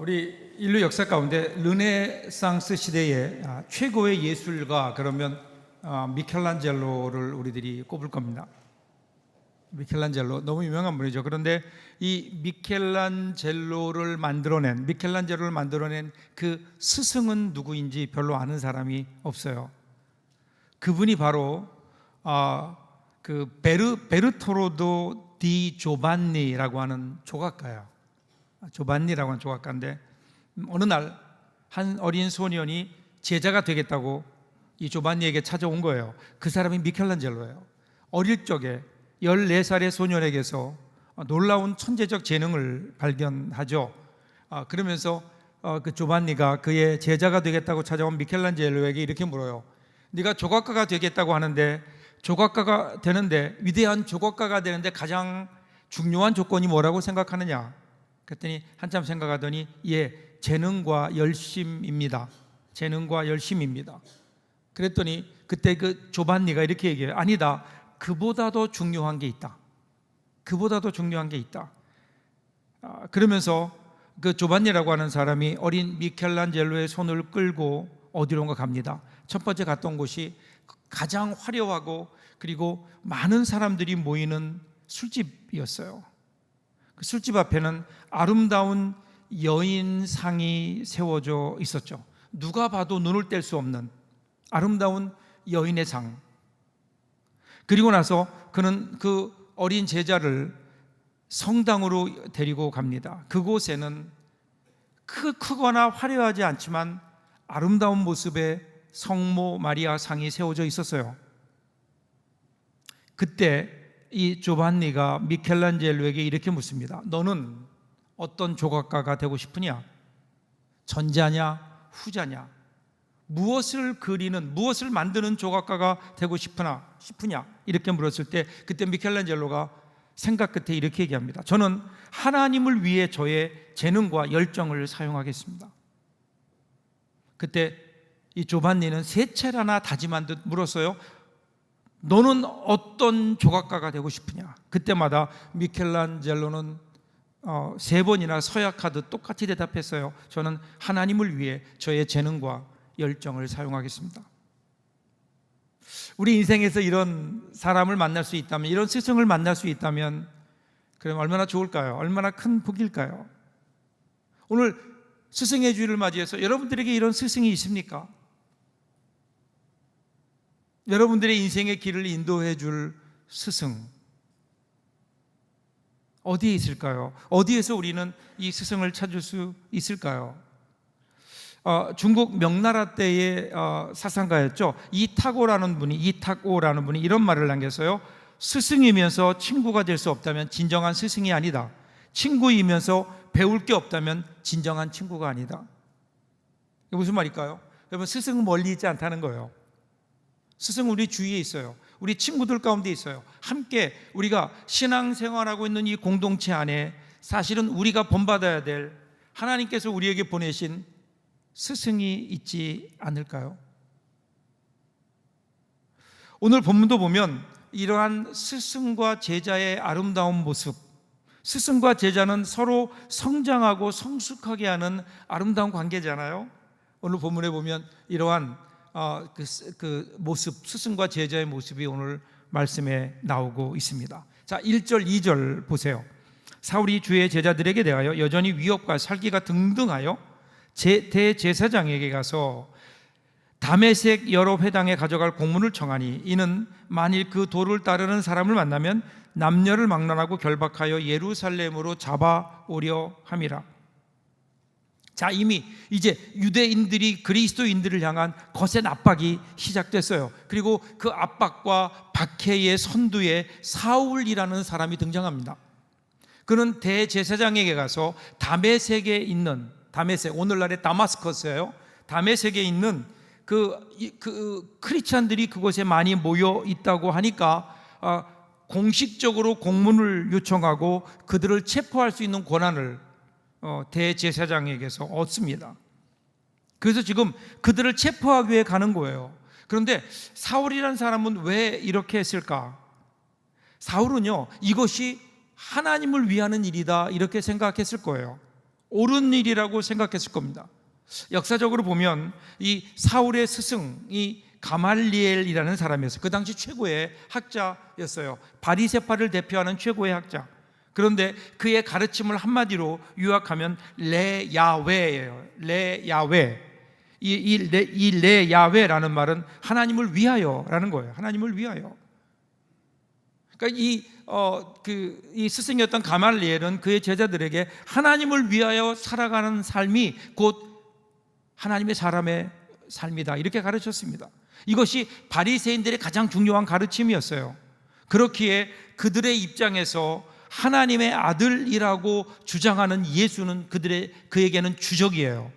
우리 인류 역사 가운데 르네상스 시대의 최고의 예술가 그러면 미켈란젤로를 우리들이 꼽을 겁니다. 미켈란젤로 너무 유명한 분이죠. 그런데 이 미켈란젤로를 만들어낸 그 스승은 누구인지 별로 아는 사람이 없어요. 그분이 바로 베르토르도 디 조반니라고 하는 조각가예요. 조반니라고 하는 조각가인데 어느 날 한 어린 소년이 제자가 되겠다고 이 조반니에게 찾아온 거예요. 그 사람이 미켈란젤로예요. 어릴 적에 14살의 소년에게서 놀라운 천재적 재능을 발견하죠. 그러면서 그 조반니가 그의 제자가 되겠다고 찾아온 미켈란젤로에게 이렇게 물어요. 네가 조각가가 되겠다고 하는데 조각가가 되는데 위대한 조각가가 되는데 가장 중요한 조건이 뭐라고 생각하느냐? 그랬더니 한참 생각하더니 재능과 열심입니다. 재능과 열심입니다. 그랬더니 그때 그 조반니가 이렇게 얘기해요. 아니다. 그보다도 중요한 게 있다. 그보다도 중요한 게 있다. 그러면서 그 조반니라고 하는 사람이 어린 미켈란젤로의 손을 끌고 어디론가 갑니다. 첫 번째 갔던 곳이 가장 화려하고 그리고 많은 사람들이 모이는 술집이었어요. 그 술집 앞에는 아름다운 여인상이 세워져 있었죠. 누가 봐도 눈을 뗄 수 없는 아름다운 여인의 상. 그리고 나서 그는 그 어린 제자를 성당으로 데리고 갑니다. 그곳에는 크거나 화려하지 않지만 아름다운 모습의 성모 마리아 상이 세워져 있었어요. 그때 이 조반니가 미켈란젤로에게 이렇게 묻습니다. 너는 어떤 조각가가 되고 싶으냐? 전자냐? 후자냐? 무엇을 만드는 조각가가 되고 싶으냐? 이렇게 물었을 때 그때 미켈란젤로가 생각 끝에 이렇게 얘기합니다. 저는 하나님을 위해 저의 재능과 열정을 사용하겠습니다. 그때 이 조반니는 세 차례나 다짐한 듯 물었어요. 너는 어떤 조각가가 되고 싶으냐? 그때마다 미켈란젤로는 세 번이나 서약하듯 똑같이 대답했어요. 저는 하나님을 위해 저의 재능과 열정을 사용하겠습니다. 우리 인생에서 이런 사람을 만날 수 있다면, 이런 스승을 만날 수 있다면 그럼 얼마나 좋을까요? 얼마나 큰 복일까요? 오늘 스승의 주일을 맞이해서 여러분들에게 이런 스승이 있습니까? 여러분들의 인생의 길을 인도해 줄 스승 어디에 있을까요? 어디에서 우리는 이 스승을 찾을 수 있을까요? 중국 명나라 때의 사상가였죠. 이탁오라는 분이 이런 말을 남겼어요. 스승이면서 친구가 될 수 없다면 진정한 스승이 아니다. 친구이면서 배울 게 없다면 진정한 친구가 아니다. 이게 무슨 말일까요? 여러분, 스승은 멀리 있지 않다는 거예요. 스승은 우리 주위에 있어요. 우리 친구들 가운데 있어요. 함께 우리가 신앙생활하고 있는 이 공동체 안에 사실은 우리가 본받아야 될 하나님께서 우리에게 보내신 스승이 있지 않을까요? 오늘 본문도 보면 이러한 스승과 제자의 아름다운 모습, 스승과 제자는 서로 성장하고 성숙하게 하는 아름다운 관계잖아요. 오늘 본문에 보면 이러한 그 모습, 스승과 제자의 모습이 오늘 말씀에 나오고 있습니다. 자, 1절, 2절 보세요. 사울이 주의 제자들에게 대하여 여전히 위협과 살기가 등등하여 대제사장에게 가서 다메섹 여러 회당에 가져갈 공문을 청하니 이는 만일 그 도를 따르는 사람을 만나면 남녀를 막론하고 결박하여 예루살렘으로 잡아오려 함이라. 자, 이미 이제 유대인들이 그리스도인들을 향한 거센 압박이 시작됐어요. 그리고 그 압박과 박해의 선두에 사울이라는 사람이 등장합니다. 그는 대제사장에게 가서 다메섹에 있는 오늘날의 다마스커스예요. 다메섹에 있는 그 크리스찬들이 그곳에 많이 모여 있다고 하니까 공식적으로 공문을 요청하고 그들을 체포할 수 있는 권한을 대제사장에게서 얻습니다. 그래서 지금 그들을 체포하기 위해 가는 거예요. 그런데 사울이라는 사람은 왜 이렇게 했을까? 사울은요, 이것이 하나님을 위하는 일이다 이렇게 생각했을 거예요. 옳은 일이라고 생각했을 겁니다. 역사적으로 보면 이 사울의 스승이 가말리엘이라는 사람이었어요. 그 당시 최고의 학자였어요. 바리새파를 대표하는 최고의 학자. 그런데 그의 가르침을 한마디로 요약하면 레야훼예요. 레야훼. 이 레야훼라는 말은 하나님을 위하여라는 거예요. 하나님을 위하여. 그러니까 이 스승이었던 가말리엘은 그의 제자들에게 하나님을 위하여 살아가는 삶이 곧 하나님의 사람의 삶이다, 이렇게 가르쳤습니다. 이것이 바리새인들의 가장 중요한 가르침이었어요. 그렇기에 그들의 입장에서 하나님의 아들이라고 주장하는 예수는 그에게는 주적이에요.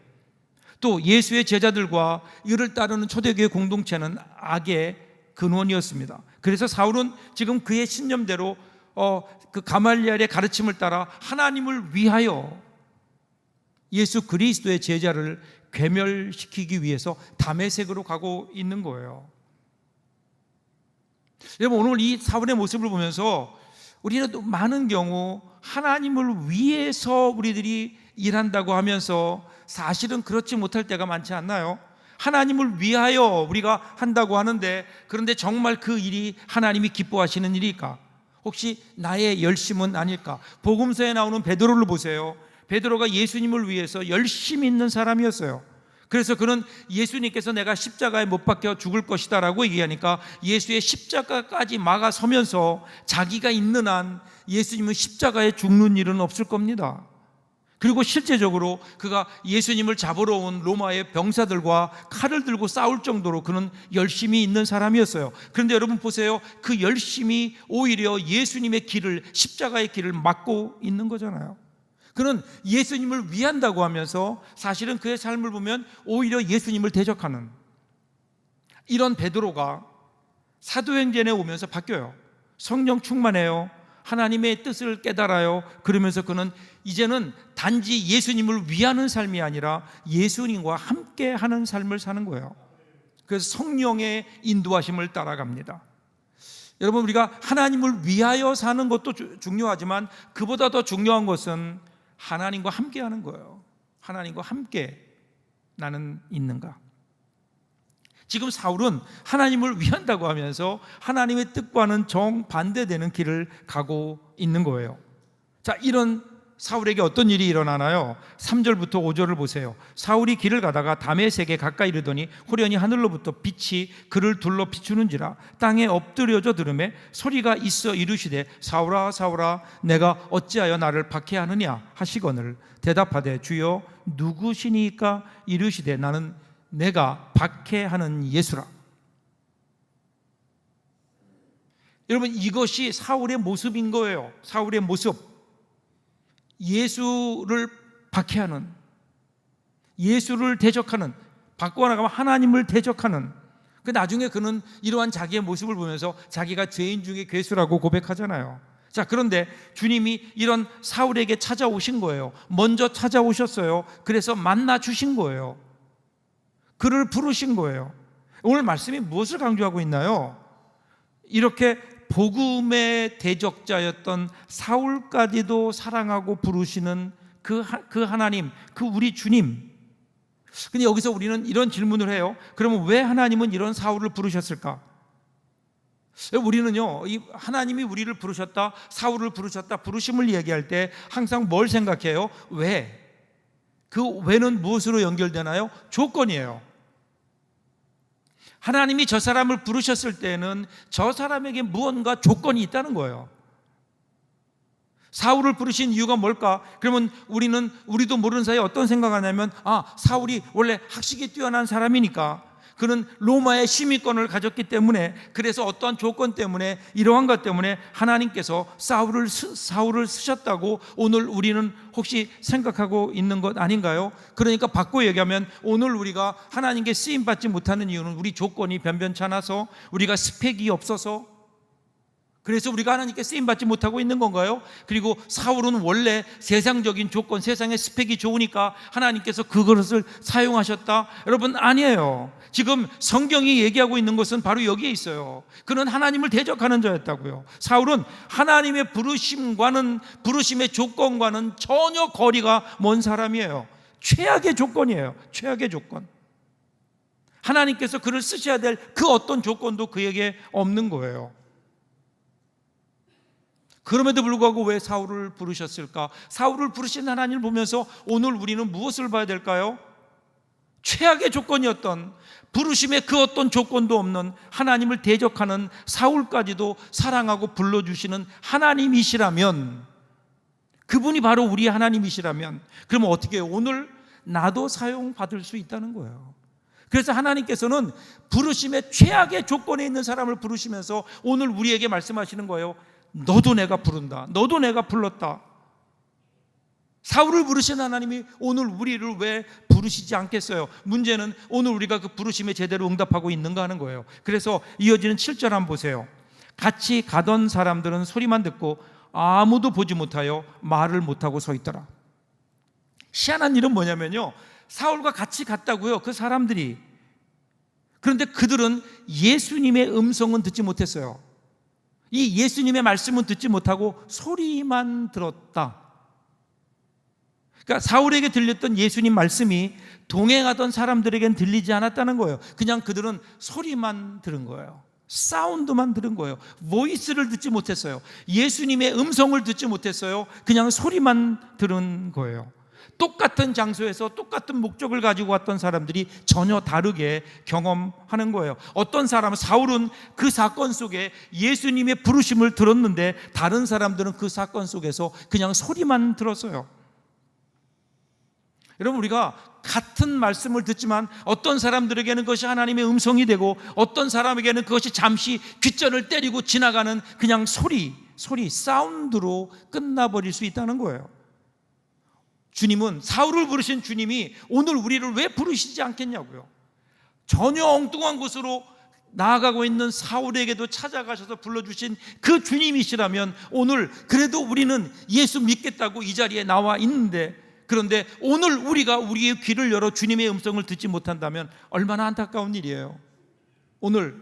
또 예수의 제자들과 이를 따르는 초대교회 공동체는 악의 근원이었습니다. 그래서 사울은 지금 그의 신념대로 그 가말리엘의 가르침을 따라 하나님을 위하여 예수 그리스도의 제자를 괴멸시키기 위해서 다메섹으로 가고 있는 거예요. 여러분, 오늘 이 사울의 모습을 보면서 우리는 또 많은 경우 하나님을 위해서 우리들이 일한다고 하면서 사실은 그렇지 못할 때가 많지 않나요? 하나님을 위하여 우리가 한다고 하는데, 그런데 정말 그 일이 하나님이 기뻐하시는 일일까? 혹시 나의 열심은 아닐까? 복음서에 나오는 베드로를 보세요. 베드로가 예수님을 위해서 열심히 있는 사람이었어요. 그래서 그는 예수님께서 내가 십자가에 못 박혀 죽을 것이다 라고 얘기하니까 예수의 십자가까지 막아서면서 자기가 있는 한 예수님은 십자가에 죽는 일은 없을 겁니다. 그리고 실제적으로 그가 예수님을 잡으러 온 로마의 병사들과 칼을 들고 싸울 정도로 그는 열심히 있는 사람이었어요. 그런데 여러분 보세요. 그 열심이 오히려 예수님의 길을, 십자가의 길을 막고 있는 거잖아요. 그는 예수님을 위한다고 하면서 사실은 그의 삶을 보면 오히려 예수님을 대적하는, 이런 베드로가 사도행전에 오면서 바뀌어요. 성령 충만해요. 하나님의 뜻을 깨달아요. 그러면서 그는 이제는 단지 예수님을 위하는 삶이 아니라 예수님과 함께 하는 삶을 사는 거예요. 그래서 성령의 인도하심을 따라갑니다. 여러분, 우리가 하나님을 위하여 사는 것도 중요하지만 그보다 더 중요한 것은 하나님과 함께 하는 거예요. 하나님과 함께 나는 있는가? 지금 사울은 하나님을 위한다고 하면서 하나님의 뜻과는 정반대되는 길을 가고 있는 거예요. 자, 이런 사울에게 어떤 일이 일어나나요? 3절부터 5절을 보세요. 사울이 길을 가다가 다메섹에 가까이 이르더니 호련히 하늘로부터 빛이 그를 둘러 비추는지라 땅에 엎드려져 들음에 소리가 있어 이르시되 사울아 사울아 내가 어찌하여 나를 박해하느냐 하시거늘 대답하되 주여 누구시니까? 이르시되 나는 내가 박해하는 예수라. 여러분, 이것이 사울의 모습인 거예요. 사울의 모습. 예수를 박해하는, 예수를 대적하는, 바꾸어 나가면 하나님을 대적하는. 그 나중에 그는 이러한 자기의 모습을 보면서 자기가 죄인 중에 괴수라고 고백하잖아요. 자, 그런데 주님이 이런 사울에게 찾아오신 거예요. 먼저 찾아오셨어요. 그래서 만나 주신 거예요. 그를 부르신 거예요. 오늘 말씀이 무엇을 강조하고 있나요? 이렇게 복음의 대적자였던 사울까지도 사랑하고 부르시는 그 하나님, 그 우리 주님. 근데 여기서 우리는 이런 질문을 해요. 그러면 왜 하나님은 이런 사울을 부르셨을까? 우리는요, 이 하나님이 우리를 부르셨다, 사울을 부르셨다, 부르심을 얘기할 때 항상 뭘 생각해요? 왜? 그 왜는 무엇으로 연결되나요? 조건이에요. 하나님이 저 사람을 부르셨을 때는 저 사람에게 무언가 조건이 있다는 거예요. 사울을 부르신 이유가 뭘까? 그러면 우리도 모르는 사이에 어떤 생각하냐면, 사울이 원래 학식이 뛰어난 사람이니까, 그는 로마의 시민권을 가졌기 때문에, 그래서 어떠한 조건 때문에, 이러한 것 때문에 하나님께서 사울을 쓰셨다고 오늘 우리는 혹시 생각하고 있는 것 아닌가요? 그러니까 바꿔 얘기하면 오늘 우리가 하나님께 쓰임받지 못하는 이유는 우리 조건이 변변찮아서, 우리가 스펙이 없어서, 그래서 우리가 하나님께 쓰임받지 못하고 있는 건가요? 그리고 사울은 원래 세상적인 조건, 세상의 스펙이 좋으니까 하나님께서 그것을 사용하셨다? 여러분, 아니에요. 지금 성경이 얘기하고 있는 것은 바로 여기에 있어요. 그는 하나님을 대적하는 자였다고요. 사울은 하나님의 부르심의 조건과는 전혀 거리가 먼 사람이에요. 최악의 조건이에요. 최악의 조건. 하나님께서 그를 쓰셔야 될 그 어떤 조건도 그에게 없는 거예요. 그럼에도 불구하고 왜 사울을 부르셨을까? 사울을 부르신 하나님을 보면서 오늘 우리는 무엇을 봐야 될까요? 최악의 조건이었던, 부르심의 그 어떤 조건도 없는 하나님을 대적하는 사울까지도 사랑하고 불러주시는 하나님이시라면, 그분이 바로 우리 하나님이시라면, 그러면 어떻게 해요? 오늘 나도 사용받을 수 있다는 거예요. 그래서 하나님께서는 부르심의 최악의 조건에 있는 사람을 부르시면서 오늘 우리에게 말씀하시는 거예요. 너도 내가 부른다. 너도 내가 불렀다. 사울을 부르신 하나님이 오늘 우리를 왜 부르시지 않겠어요? 문제는 오늘 우리가 그 부르심에 제대로 응답하고 있는가 하는 거예요. 그래서 이어지는 7절 한번 보세요. 같이 가던 사람들은 소리만 듣고 아무도 보지 못하여 말을 못하고 서 있더라. 희한한 일은 뭐냐면요, 사울과 같이 갔다고요, 그 사람들이. 그런데 그들은 예수님의 음성은 듣지 못했어요. 이 예수님의 말씀은 듣지 못하고 소리만 들었다. 그러니까 사울에게 들렸던 예수님 말씀이 동행하던 사람들에겐 들리지 않았다는 거예요. 그냥 그들은 소리만 들은 거예요. 사운드만 들은 거예요. 보이스를 듣지 못했어요. 예수님의 음성을 듣지 못했어요. 그냥 소리만 들은 거예요. 똑같은 장소에서 똑같은 목적을 가지고 왔던 사람들이 전혀 다르게 경험하는 거예요. 어떤 사람은, 사울은 그 사건 속에 예수님의 부르심을 들었는데 다른 사람들은 그 사건 속에서 그냥 소리만 들었어요. 여러분, 우리가 같은 말씀을 듣지만 어떤 사람들에게는 그것이 하나님의 음성이 되고 어떤 사람에게는 그것이 잠시 귓전을 때리고 지나가는 그냥 소리, 사운드로 끝나버릴 수 있다는 거예요. 주님은, 사울을 부르신 주님이 오늘 우리를 왜 부르시지 않겠냐고요. 전혀 엉뚱한 곳으로 나아가고 있는 사울에게도 찾아가셔서 불러주신 그 주님이시라면 오늘 그래도 우리는 예수 믿겠다고 이 자리에 나와 있는데, 그런데 오늘 우리가 우리의 귀를 열어 주님의 음성을 듣지 못한다면 얼마나 안타까운 일이에요. 오늘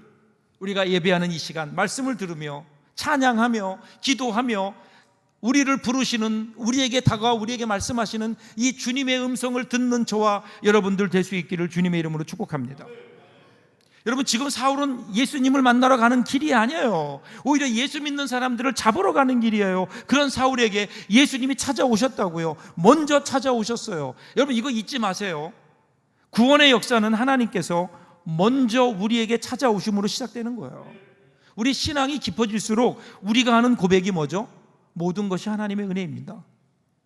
우리가 예배하는 이 시간 말씀을 들으며 찬양하며 기도하며 우리를 부르시는, 우리에게 다가와 우리에게 말씀하시는 이 주님의 음성을 듣는 저와 여러분들 될 수 있기를 주님의 이름으로 축복합니다. 여러분, 지금 사울은 예수님을 만나러 가는 길이 아니에요. 오히려 예수 믿는 사람들을 잡으러 가는 길이에요. 그런 사울에게 예수님이 찾아오셨다고요. 먼저 찾아오셨어요. 여러분, 이거 잊지 마세요. 구원의 역사는 하나님께서 먼저 우리에게 찾아오심으로 시작되는 거예요. 우리 신앙이 깊어질수록 우리가 하는 고백이 뭐죠? 모든 것이 하나님의 은혜입니다.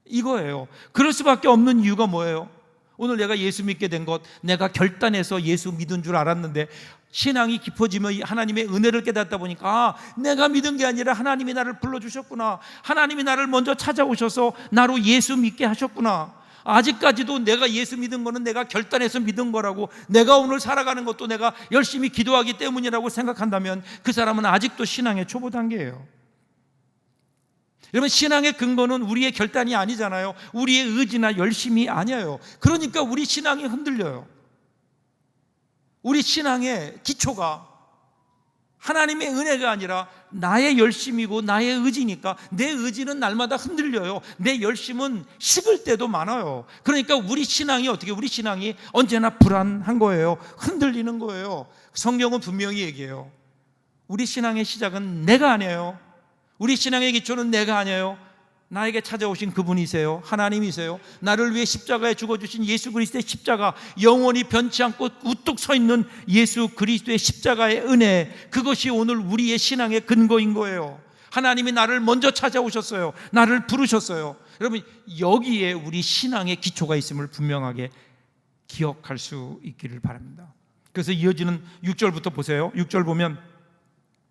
이거예요. 그럴 수밖에 없는 이유가 뭐예요? 오늘 내가 예수 믿게 된 것, 내가 결단해서 예수 믿은 줄 알았는데 신앙이 깊어지며 하나님의 은혜를 깨닫다 보니까 내가 믿은 게 아니라 하나님이 나를 불러주셨구나, 하나님이 나를 먼저 찾아오셔서 나로 예수 믿게 하셨구나, 아직까지도 내가 예수 믿은 거는 내가 결단해서 믿은 거라고, 내가 오늘 살아가는 것도 내가 열심히 기도하기 때문이라고 생각한다면 그 사람은 아직도 신앙의 초보 단계예요. 여러분, 신앙의 근거는 우리의 결단이 아니잖아요. 우리의 의지나 열심이 아니에요. 그러니까 우리 신앙이 흔들려요. 우리 신앙의 기초가 하나님의 은혜가 아니라 나의 열심이고 나의 의지니까 내 의지는 날마다 흔들려요. 내 열심은 식을 때도 많아요. 그러니까 우리 신앙이 우리 신앙이 언제나 불안한 거예요. 흔들리는 거예요. 성경은 분명히 얘기해요. 우리 신앙의 시작은 내가 아니에요. 우리 신앙의 기초는 내가 아니에요. 나에게 찾아오신 그분이세요. 하나님이세요. 나를 위해 십자가에 죽어주신 예수 그리스도의 십자가, 영원히 변치 않고 우뚝 서 있는 예수 그리스도의 십자가의 은혜, 그것이 오늘 우리의 신앙의 근거인 거예요. 하나님이 나를 먼저 찾아오셨어요. 나를 부르셨어요. 여러분, 여기에 우리 신앙의 기초가 있음을 분명하게 기억할 수 있기를 바랍니다. 그래서 이어지는 6절부터 보세요. 6절 보면,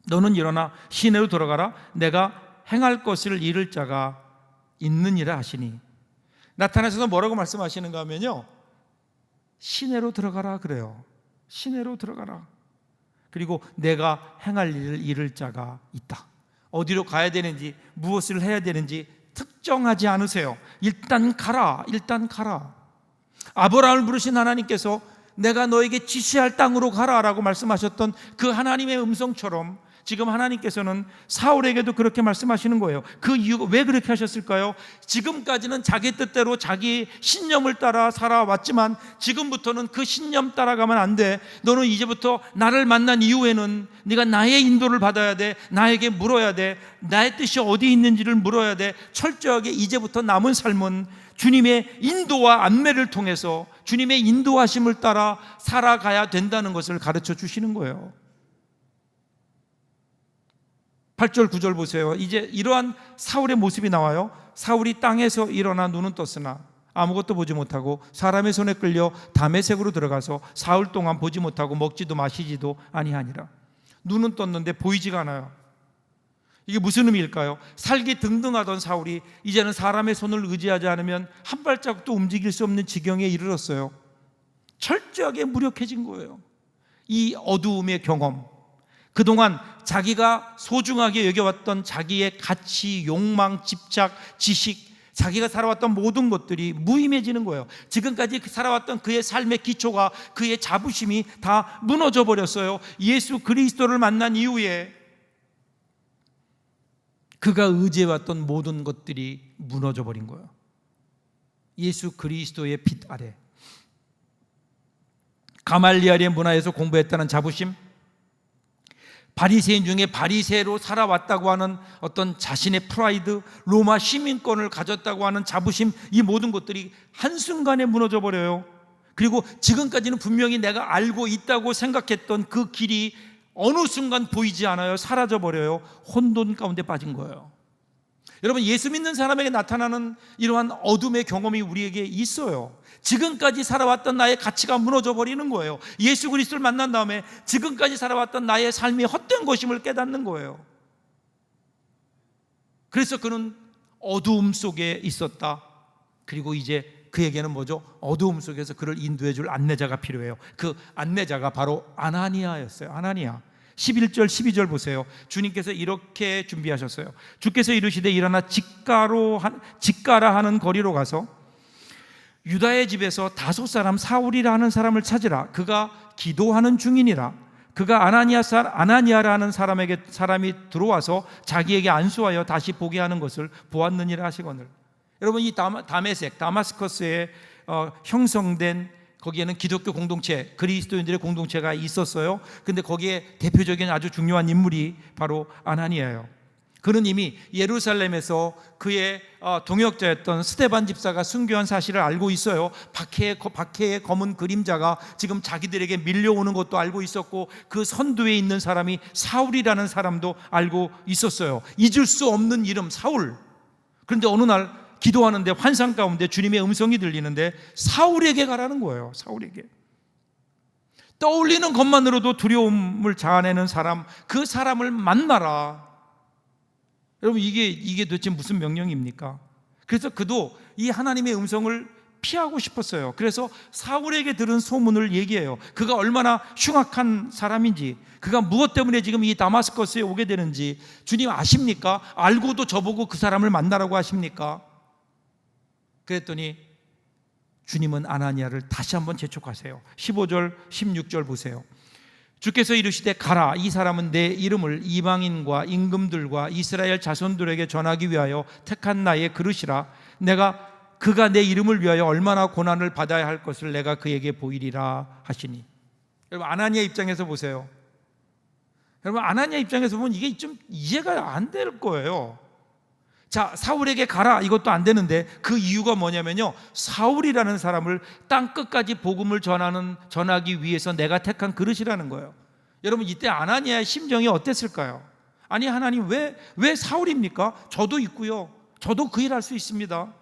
너는 일어나 시내로 돌아가라. 내가 행할 것을 이룰 자가 있느니라 하시니. 나타나셔서 뭐라고 말씀하시는가 하면요, 시내로 들어가라 그래요. 시내로 들어가라. 그리고 내가 행할 일을 이룰 자가 있다. 어디로 가야 되는지, 무엇을 해야 되는지 특정하지 않으세요. 일단 가라, 일단 가라. 아브라함을 부르신 하나님께서 내가 너에게 지시할 땅으로 가라라고 말씀하셨던 그 하나님의 음성처럼 지금 하나님께서는 사울에게도 그렇게 말씀하시는 거예요. 그 이유가 왜 그렇게 하셨을까요? 지금까지는 자기 뜻대로 자기 신념을 따라 살아왔지만 지금부터는 그 신념 따라가면 안 돼. 너는 이제부터 나를 만난 이후에는 네가 나의 인도를 받아야 돼. 나에게 물어야 돼. 나의 뜻이 어디 있는지를 물어야 돼. 철저하게 이제부터 남은 삶은 주님의 인도와 안내를 통해서 주님의 인도하심을 따라 살아가야 된다는 것을 가르쳐 주시는 거예요. 8절 9절 보세요. 이제 이러한 사울의 모습이 나와요. 사울이 땅에서 일어나 눈은 떴으나 아무것도 보지 못하고 사람의 손에 끌려 다메섹으로 들어가서 사흘 동안 보지 못하고 먹지도 마시지도 아니하니라. 눈은 떴는데 보이지가 않아요. 이게 무슨 의미일까요? 살기 등등하던 사울이 이제는 사람의 손을 의지하지 않으면 한 발짝도 움직일 수 없는 지경에 이르렀어요. 철저하게 무력해진 거예요. 이 어두움의 경험, 그동안 자기가 소중하게 여겨왔던 자기의 가치, 욕망, 집착, 지식, 자기가 살아왔던 모든 것들이 무의미해지는 거예요. 지금까지 살아왔던 그의 삶의 기초가, 그의 자부심이 다 무너져 버렸어요. 예수 그리스도를 만난 이후에 그가 의지해왔던 모든 것들이 무너져 버린 거예요. 예수 그리스도의 빛 아래 가말리엘의 문화에서 공부했다는 자부심, 바리새인 중에 바리새로 살아왔다고 하는 어떤 자신의 프라이드, 로마 시민권을 가졌다고 하는 자부심, 이 모든 것들이 한순간에 무너져 버려요. 그리고 지금까지는 분명히 내가 알고 있다고 생각했던 그 길이 어느 순간 보이지 않아요. 사라져 버려요. 혼돈 가운데 빠진 거예요. 여러분, 예수 믿는 사람에게 나타나는 이러한 어둠의 경험이 우리에게 있어요. 지금까지 살아왔던 나의 가치가 무너져 버리는 거예요. 예수 그리스도를 만난 다음에 지금까지 살아왔던 나의 삶이 헛된 것임을 깨닫는 거예요. 그래서 그는 어두움 속에 있었다. 그리고 이제 그에게는 뭐죠? 어두움 속에서 그를 인도해 줄 안내자가 필요해요. 그 안내자가 바로 아나니아였어요. 아나니아. 11절 12절 보세요. 주님께서 이렇게 준비하셨어요. 주께서 이르시되 일어나 직가라 하는 거리로 가서 유다의 집에서 다섯 사람 사울이라 하는 사람을 찾으라. 그가 기도하는 중이니라. 그가 아나니아라 하는 사람이 들어와서 자기에게 안수하여 다시 보게 하는 것을 보았느니라 하시거늘. 여러분, 이 다마스커스에 형성된 거기에는 기독교 공동체, 그리스도인들의 공동체가 있었어요. 근데 거기에 대표적인 아주 중요한 인물이 바로 아나니아예요. 그는 이미 예루살렘에서 그의 동역자였던 스데반 집사가 순교한 사실을 알고 있어요. 박해의 검은 그림자가 지금 자기들에게 밀려오는 것도 알고 있었고, 그 선두에 있는 사람이 사울이라는 사람도 알고 있었어요. 잊을 수 없는 이름 사울. 그런데 어느 날 기도하는데 환상 가운데 주님의 음성이 들리는데 사울에게 가라는 거예요. 사울에게. 떠올리는 것만으로도 두려움을 자아내는 사람, 그 사람을 만나라. 여러분, 이게 도대체 무슨 명령입니까? 그래서 그도 이 하나님의 음성을 피하고 싶었어요. 그래서 사울에게 들은 소문을 얘기해요. 그가 얼마나 흉악한 사람인지, 그가 무엇 때문에 지금 이 다마스커스에 오게 되는지 주님 아십니까? 알고도 저보고 그 사람을 만나라고 하십니까? 그랬더니 주님은 아나니아를 다시 한번 재촉하세요. 15절 16절 보세요. 주께서 이르시되 가라. 이 사람은 내 이름을 이방인과 임금들과 이스라엘 자손들에게 전하기 위하여 택한 나의 그릇이라. 그가 내 이름을 위하여 얼마나 고난을 받아야 할 것을 내가 그에게 보이리라 하시니. 여러분, 아나니아 입장에서 보세요. 여러분, 아나니아 입장에서 보면 이게 좀 이해가 안 될 거예요. 자, 사울에게 가라, 이것도 안 되는데 그 이유가 뭐냐면요, 사울이라는 사람을 땅 끝까지 복음을 전하기 위해서 내가 택한 그릇이라는 거예요. 여러분, 이때 아나니아의 심정이 어땠을까요? 아니, 하나님 왜 사울입니까? 저도 있고요, 저도 그 일 할 수 있습니다.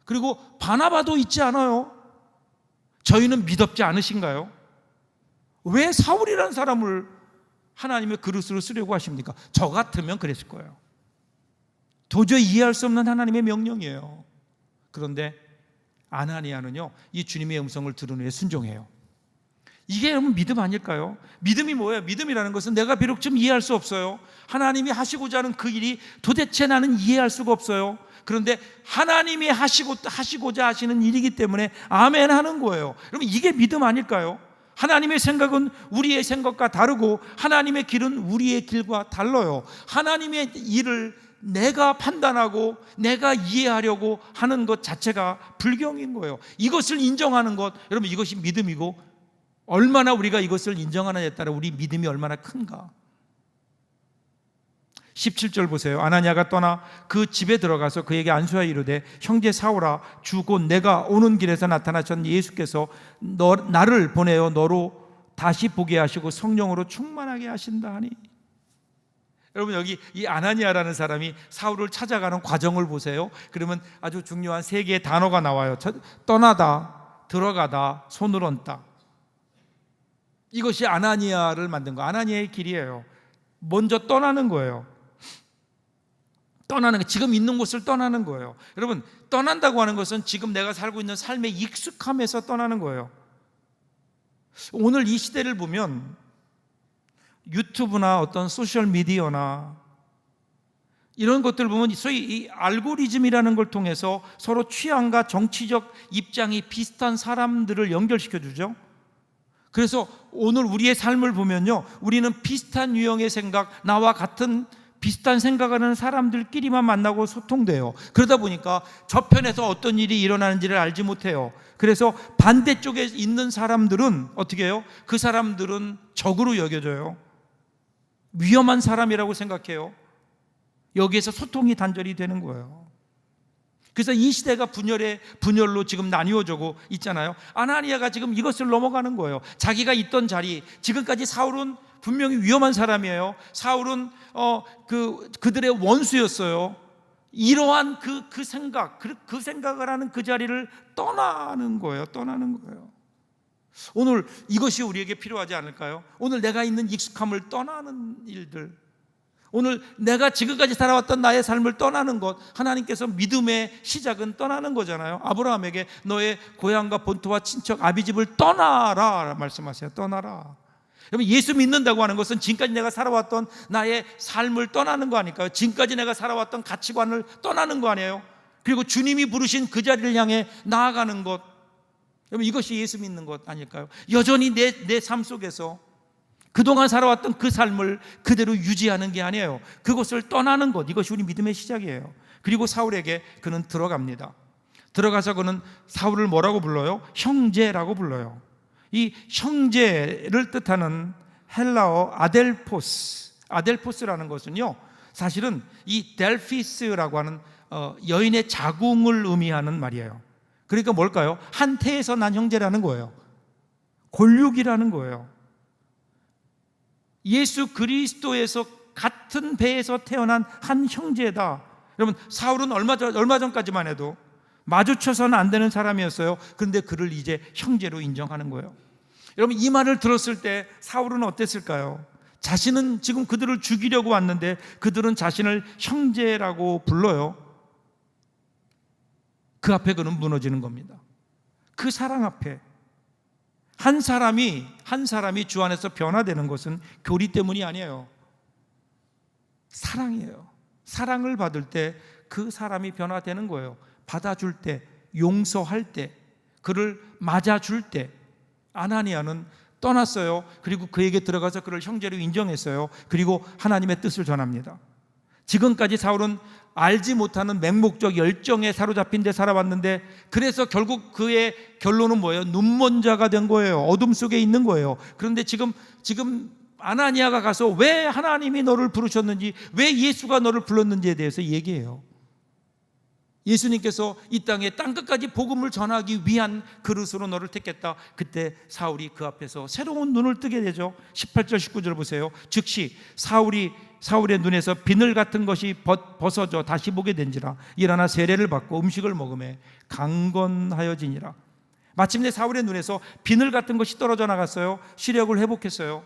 그리고 바나바도 있지 않아요? 저희는 믿었지 않으신가요? 왜 사울이라는 사람을 하나님의 그릇으로 쓰려고 하십니까? 저 같으면 그랬을 거예요. 도저히 이해할 수 없는 하나님의 명령이에요. 그런데 아나니아는요, 이 주님의 음성을 들은 후에 순종해요. 이게 여러분 믿음 아닐까요? 믿음이 뭐예요? 믿음이라는 것은 내가 비록 좀 이해할 수 없어요. 하나님이 하시고자 하는 그 일이 도대체 나는 이해할 수가 없어요. 그런데 하나님이 하시고자 하시는 일이기 때문에 아멘 하는 거예요. 여러분 이게 믿음 아닐까요? 하나님의 생각은 우리의 생각과 다르고 하나님의 길은 우리의 길과 달라요. 하나님의 일을 내가 판단하고 내가 이해하려고 하는 것 자체가 불경인 거예요. 이것을 인정하는 것, 여러분 이것이 믿음이고 얼마나 우리가 이것을 인정하느냐에 따라 우리 믿음이 얼마나 큰가. 17절 보세요. 아나니아가 떠나 그 집에 들어가서 그에게 안수하여 이르되 형제 사울아, 주 곧 내가 오는 길에서 나타나셨는 예수께서 나를 보내어 너로 다시 보게 하시고 성령으로 충만하게 하신다 하니. 여러분 여기 이 아나니아라는 사람이 사울을 찾아가는 과정을 보세요. 그러면 아주 중요한 세 개의 단어가 나와요. 떠나다, 들어가다, 손을 얹다. 이것이 아나니아를 만든 거, 아나니아의 길이에요. 먼저 떠나는 거예요. 떠나는 거, 지금 있는 곳을 떠나는 거예요. 여러분 떠난다고 하는 것은 지금 내가 살고 있는 삶에 익숙함에서 떠나는 거예요. 오늘 이 시대를 보면 유튜브나 어떤 소셜미디어나 이런 것들 보면 소위 이 알고리즘이라는 걸 통해서 서로 취향과 정치적 입장이 비슷한 사람들을 연결시켜 주죠. 그래서 오늘 우리의 삶을 보면요, 우리는 비슷한 유형의 생각, 나와 같은 비슷한 생각하는 사람들끼리만 만나고 소통돼요. 그러다 보니까 저편에서 어떤 일이 일어나는지를 알지 못해요. 그래서 반대쪽에 있는 사람들은 어떻게 해요? 그 사람들은 적으로 여겨져요. 위험한 사람이라고 생각해요. 여기에서 소통이 단절이 되는 거예요. 그래서 이 시대가 분열로 지금 나뉘어지고 있잖아요. 아나니아가 지금 이것을 넘어가는 거예요. 자기가 있던 자리, 지금까지 사울은 분명히 위험한 사람이에요. 사울은 그들의 원수였어요. 이러한 그 생각을 하는 그 자리를 떠나는 거예요. 오늘 이것이 우리에게 필요하지 않을까요? 오늘 내가 있는 익숙함을 떠나는 일들, 오늘 내가 지금까지 살아왔던 나의 삶을 떠나는 것, 하나님께서 믿음의 시작은 떠나는 거잖아요. 아브라함에게 너의 고향과 본토와 친척 아비집을 떠나라 말씀하세요. 떠나라. 여러분 예수 믿는다고 하는 것은 지금까지 내가 살아왔던 나의 삶을 떠나는 거 아닐까요? 지금까지 내가 살아왔던 가치관을 떠나는 거 아니에요? 그리고 주님이 부르신 그 자리를 향해 나아가는 것, 여러분 이것이 예수 믿는 것 아닐까요? 여전히 내 삶 속에서 그동안 살아왔던 그 삶을 그대로 유지하는 게 아니에요. 그것을 떠나는 것, 이것이 우리 믿음의 시작이에요. 그리고 사울에게 그는 들어갑니다. 들어가서 그는 사울을 뭐라고 불러요? 형제라고 불러요. 이 형제를 뜻하는 헬라어 아델포스라는 것은요, 사실은 이 델피스라고 하는 여인의 자궁을 의미하는 말이에요. 그러니까 뭘까요? 한 태에서 난 형제라는 거예요. 골육이라는 거예요. 예수 그리스도에서 같은 배에서 태어난 한 형제다. 여러분 사울은 얼마 전까지만 해도 마주쳐서는 안 되는 사람이었어요. 그런데 그를 이제 형제로 인정하는 거예요. 여러분 이 말을 들었을 때 사울은 어땠을까요? 자신은 지금 그들을 죽이려고 왔는데 그들은 자신을 형제라고 불러요. 그 앞에 그는 무너지는 겁니다. 그 사랑 앞에 한 사람이 주 안에서 변화되는 것은 교리 때문이 아니에요. 사랑이에요. 사랑을 받을 때 그 사람이 변화되는 거예요. 받아줄 때, 용서할 때, 그를 맞아줄 때. 아나니아는 떠났어요. 그리고 그에게 들어가서 그를 형제로 인정했어요. 그리고 하나님의 뜻을 전합니다. 지금까지 사울은 알지 못하는 맹목적 열정에 사로잡힌 데 살아왔는데, 그래서 결국 그의 결론은 뭐예요? 눈먼 자가 된 거예요. 어둠 속에 있는 거예요. 그런데 지금 아나니아가 가서 왜 하나님이 너를 부르셨는지, 왜 예수가 너를 불렀는지에 대해서 얘기해요. 예수님께서 이 땅에 땅끝까지 복음을 전하기 위한 그릇으로 너를 택했다. 그때 사울이 그 앞에서 새로운 눈을 뜨게 되죠. 18절 19절 보세요. 즉시 사울의 눈에서 비늘 같은 것이 벗어져 다시 보게 된지라. 일어나 세례를 받고 음식을 먹음에 강건하여지니라. 마침내 사울의 눈에서 비늘 같은 것이 떨어져 나갔어요. 시력을 회복했어요.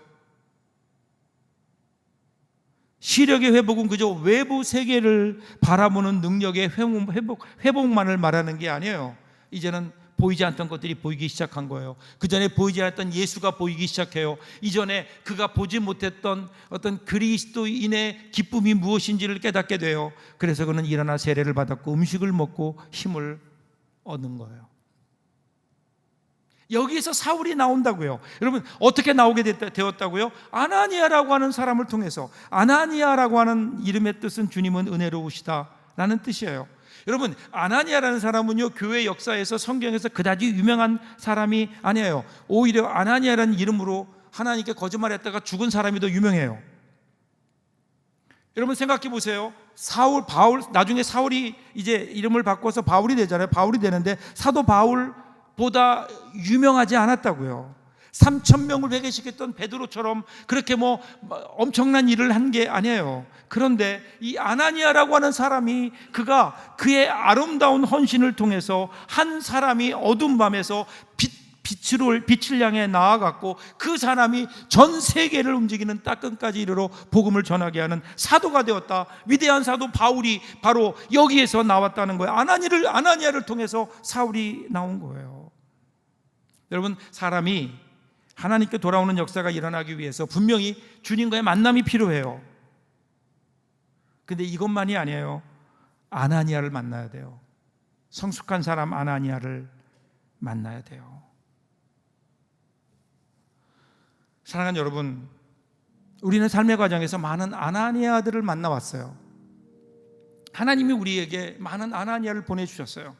시력의 회복은 그저 외부 세계를 바라보는 능력의 회복만을 말하는 게 아니에요. 이제는 보이지 않던 것들이 보이기 시작한 거예요. 그 전에 보이지 않았던 예수가 보이기 시작해요. 이전에 그가 보지 못했던 어떤 그리스도인의 기쁨이 무엇인지를 깨닫게 돼요. 그래서 그는 일어나 세례를 받았고 음식을 먹고 힘을 얻는 거예요. 여기에서 사울이 나온다고요. 여러분, 어떻게 나오게 되었다고요? 아나니아라고 하는 사람을 통해서. 아나니아라고 하는 이름의 뜻은 주님은 은혜로우시다 라는 뜻이에요. 여러분, 아나니아라는 사람은요, 교회 역사에서 성경에서 그다지 유명한 사람이 아니에요. 오히려 아나니아라는 이름으로 하나님께 거짓말했다가 죽은 사람이 더 유명해요. 여러분 생각해 보세요. 바울, 나중에 사울이 이제 이름을 바꿔서 바울이 되잖아요. 바울이 되는데 사도 바울보다 유명하지 않았다고요. 3,000명을 회개시켰던 베드로처럼 그렇게 엄청난 일을 한 게 아니에요. 그런데 이 아나니아라고 하는 사람이 그의 아름다운 헌신을 통해서 한 사람이 어두운 밤에서 빛을 향해 나아갔고 그 사람이 전 세계를 움직이는 따끔까지 이르러 복음을 전하게 하는 사도가 되었다. 위대한 사도 바울이 바로 여기에서 나왔다는 거예요. 아나니아를 통해서 사울이 나온 거예요. 여러분, 사람이 하나님께 돌아오는 역사가 일어나기 위해서 분명히 주님과의 만남이 필요해요. 근데 이것만이 아니에요. 아나니아를 만나야 돼요. 성숙한 사람 아나니아를 만나야 돼요. 사랑하는 여러분, 우리는 삶의 과정에서 많은 아나니아들을 만나왔어요. 하나님이 우리에게 많은 아나니아를 보내주셨어요.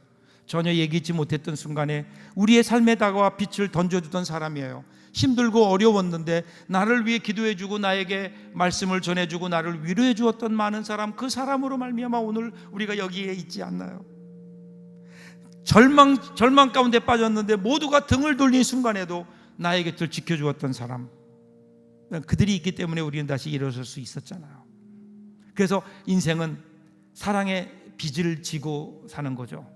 전혀 예기치 못했던 순간에 우리의 삶에 다가와 빛을 던져주던 사람이에요. 힘들고 어려웠는데 나를 위해 기도해주고 나에게 말씀을 전해주고 나를 위로해 주었던 많은 사람, 그 사람으로 말미암아 오늘 우리가 여기에 있지 않나요? 절망 가운데 빠졌는데 모두가 등을 돌린 순간에도 나의 곁을 지켜주었던 사람, 그들이 있기 때문에 우리는 다시 일어설 수 있었잖아요. 그래서 인생은 사랑의 빚을 지고 사는 거죠.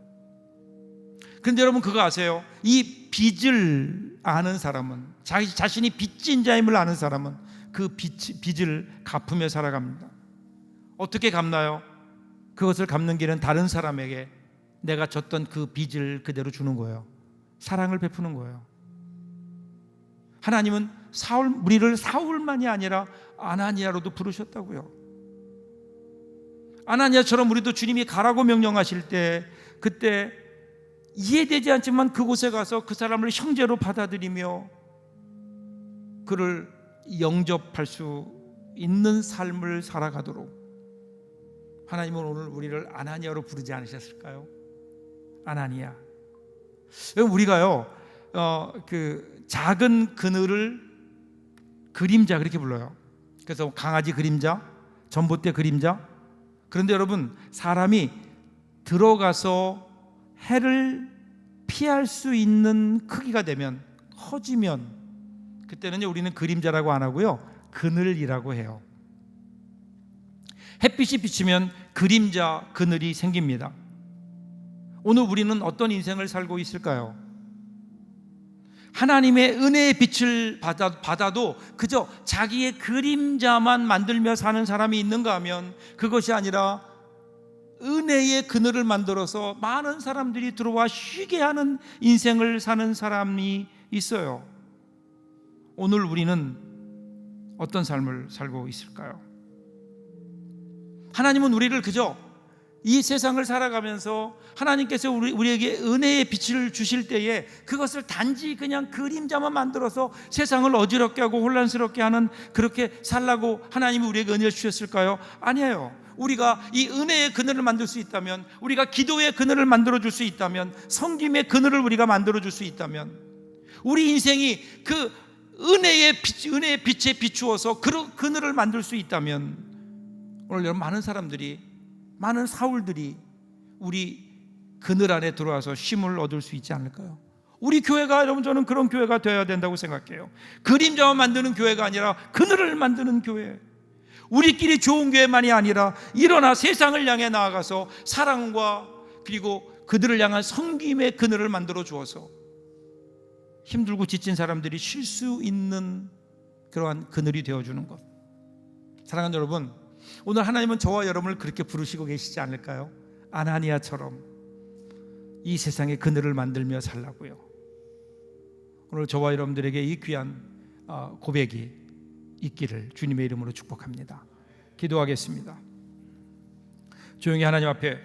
그런데 여러분 그거 아세요? 이 빚을 아는 사람은, 자신이 빚진 자임을 아는 사람은 그 빚을 갚으며 살아갑니다. 어떻게 갚나요? 그것을 갚는 길은 다른 사람에게 내가 졌던 그 빚을 그대로 주는 거예요. 사랑을 베푸는 거예요. 하나님은 우리를 사울만이 아니라 아나니아로도 부르셨다고요. 아나니아처럼 우리도 주님이 가라고 명령하실 때 그때 이해되지 않지만 그곳에 가서 그 사람을 형제로 받아들이며 그를 영접할 수 있는 삶을 살아가도록 하나님은 오늘 우리를 아나니아로 부르지 않으셨을까요? 아나니아. 우리가요, 그 작은 그늘을 그림자 그렇게 불러요. 그래서 강아지 그림자, 전봇대 그림자. 그런데 여러분, 사람이 들어가서 해를 피할 수 있는 크기가 되면, 커지면, 그때는 우리는 그림자라고 안 하고요, 그늘이라고 해요. 햇빛이 비치면 그림자, 그늘이 생깁니다. 오늘 우리는 어떤 인생을 살고 있을까요? 하나님의 은혜의 빛을 받아도 그저 자기의 그림자만 만들며 사는 사람이 있는가 하면 그것이 아니라 은혜의 그늘을 만들어서 많은 사람들이 들어와 쉬게 하는 인생을 사는 사람이 있어요. 오늘 우리는 어떤 삶을 살고 있을까요? 하나님은 우리를 그저 이 세상을 살아가면서 하나님께서 우리에게 은혜의 빛을 주실 때에 그것을 단지 그냥 그림자만 만들어서 세상을 어지럽게 하고 혼란스럽게 하는, 그렇게 살라고 하나님이 우리에게 은혜를 주셨을까요? 아니에요. 우리가 이 은혜의 그늘을 만들 수 있다면, 우리가 기도의 그늘을 만들어줄 수 있다면, 성김의 그늘을 우리가 만들어줄 수 있다면, 우리 인생이 그 은혜의 빛에 비추어서 그 그늘을 만들 수 있다면, 오늘 여러분 많은 사람들이, 많은 사울들이 우리 그늘 안에 들어와서 쉼을 얻을 수 있지 않을까요? 우리 교회가, 여러분 저는 그런 교회가 되어야 된다고 생각해요. 그림자만 만드는 교회가 아니라 그늘을 만드는 교회. 우리끼리 좋은 교회만이 아니라 일어나 세상을 향해 나아가서 사랑과 그리고 그들을 향한 섬김의 그늘을 만들어 주어서 힘들고 지친 사람들이 쉴 수 있는 그러한 그늘이 되어주는 것. 사랑하는 여러분, 오늘 하나님은 저와 여러분을 그렇게 부르시고 계시지 않을까요? 아나니아처럼 이 세상의 그늘을 만들며 살라고요. 오늘 저와 여러분들에게 이 귀한 고백이 있기를 주님의 이름으로 축복합니다. 기도하겠습니다. 조용히 하나님 앞에